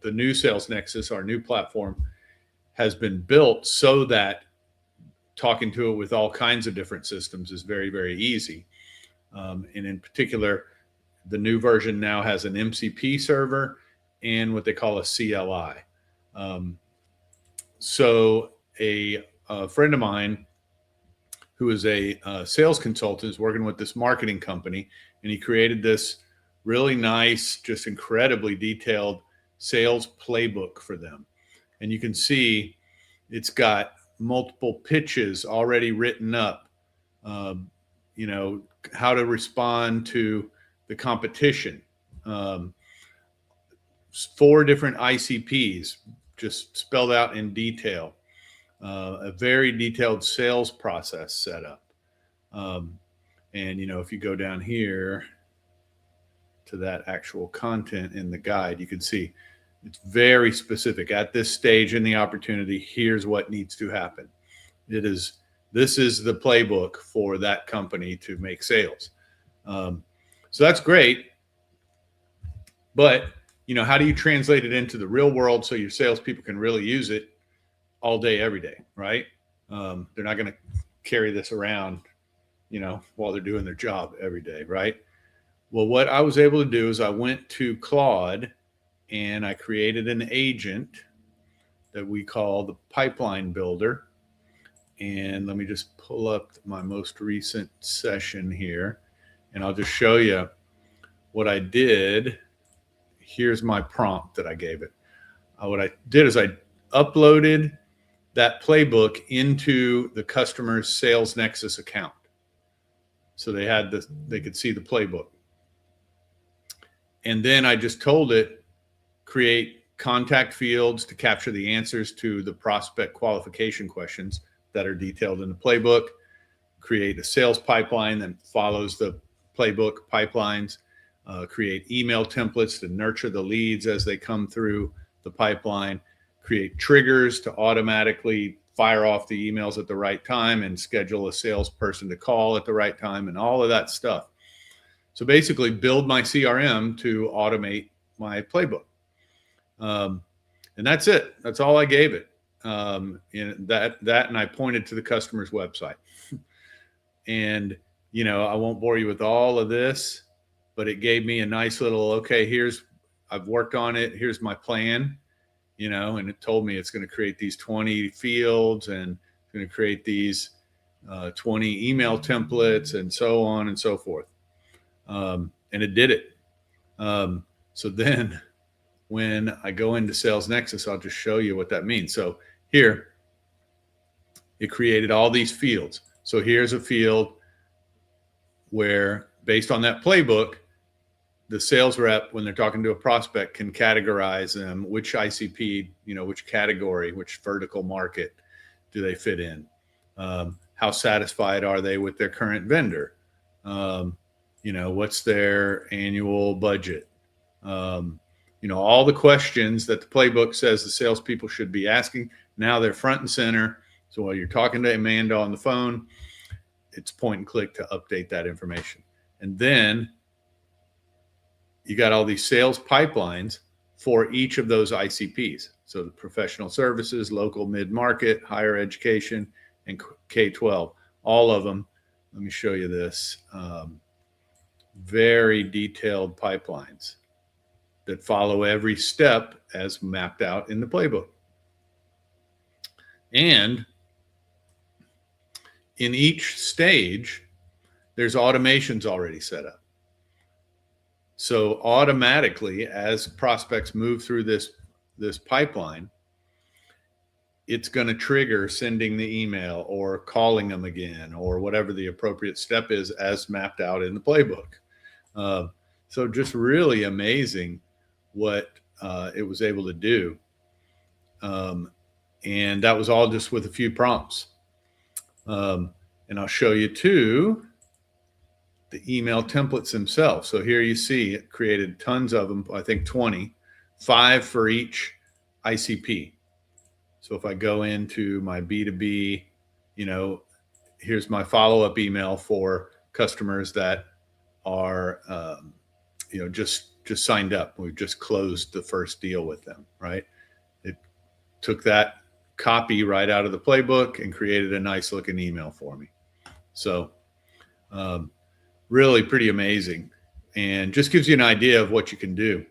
the new SalesNexus, our new platform, has been built so that talking to it with all kinds of different systems is very, very easy. And in particular, the new version now has an MCP server and what they call a CLI. So a friend of mine who is a sales consultant is working with this marketing company, and he created this really nice, just incredibly detailed sales playbook for them. And you can see it's got multiple pitches already written up, you know, how to respond to the competition, 4 different ICPs just spelled out in detail, a very detailed sales process set up. And, you know, if you go down here to that actual content in the guide, you can see it's very specific. At this stage in the opportunity, here's what needs to happen. This is the playbook for that company to make sales. So that's great. But, you know, how do you translate it into the real world so your salespeople can really use it all day, every day, right? They're not going to carry this around, you know, while they're doing their job every day, right? Well, what I was able to do is I went to Claude and I created an agent that we call the pipeline builder. And let me just pull up my most recent session here, and I'll just show you what I did. Here's my prompt that I gave it. What I did is I uploaded that playbook into the customer's SalesNexus account. So they could see the playbook. And then I just told it, create contact fields to capture the answers to the prospect qualification questions that are detailed in the playbook, create a sales pipeline that follows the playbook pipelines, create email templates to nurture the leads as they come through the pipeline, create triggers to automatically fire off the emails at the right time and schedule a salesperson to call at the right time and all of that stuff. So basically build my CRM to automate my playbook. And that's it. That's all I gave it. And and I pointed to the customer's website. And, you know, I won't bore you with all of this, but it gave me a nice little, okay, I've worked on it. Here's my plan, you know, and it told me it's going to create these 20 fields and it's going to create these 20 email templates and so on and so forth. And it did it. So then when I go into SalesNexus, I'll just show you what that means. So here, it created all these fields. So here's a field where, based on that playbook, the sales rep, when they're talking to a prospect, can categorize them, which ICP, you know, which category, which vertical market do they fit in? How satisfied are they with their current vendor? You know, what's their annual budget? You know, all the questions that the playbook says the salespeople should be asking. Now they're front and center. So while you're talking to Amanda on the phone, it's point and click to update that information. And then you got all these sales pipelines for each of those ICPs. So the professional services, local mid-market, higher education, and K-12, all of them. Let me show you this. Very detailed pipelines that follow every step as mapped out in the playbook. And in each stage, there's automations already set up. So automatically, as prospects move through this pipeline, it's going to trigger sending the email or calling them again or whatever the appropriate step is as mapped out in the playbook. So just really amazing what it was able to do. And that was all just with a few prompts. And I'll show you too the email templates themselves. So here you see it created tons of them, I think 20, 5 for each ICP. So if I go into my B2B, you know, here's my follow-up email for customers that are, you know, just just signed up. We've just closed the first deal with them, right? It took that copy right out of the playbook and created a nice looking email for me. So really pretty amazing, and just gives you an idea of what you can do.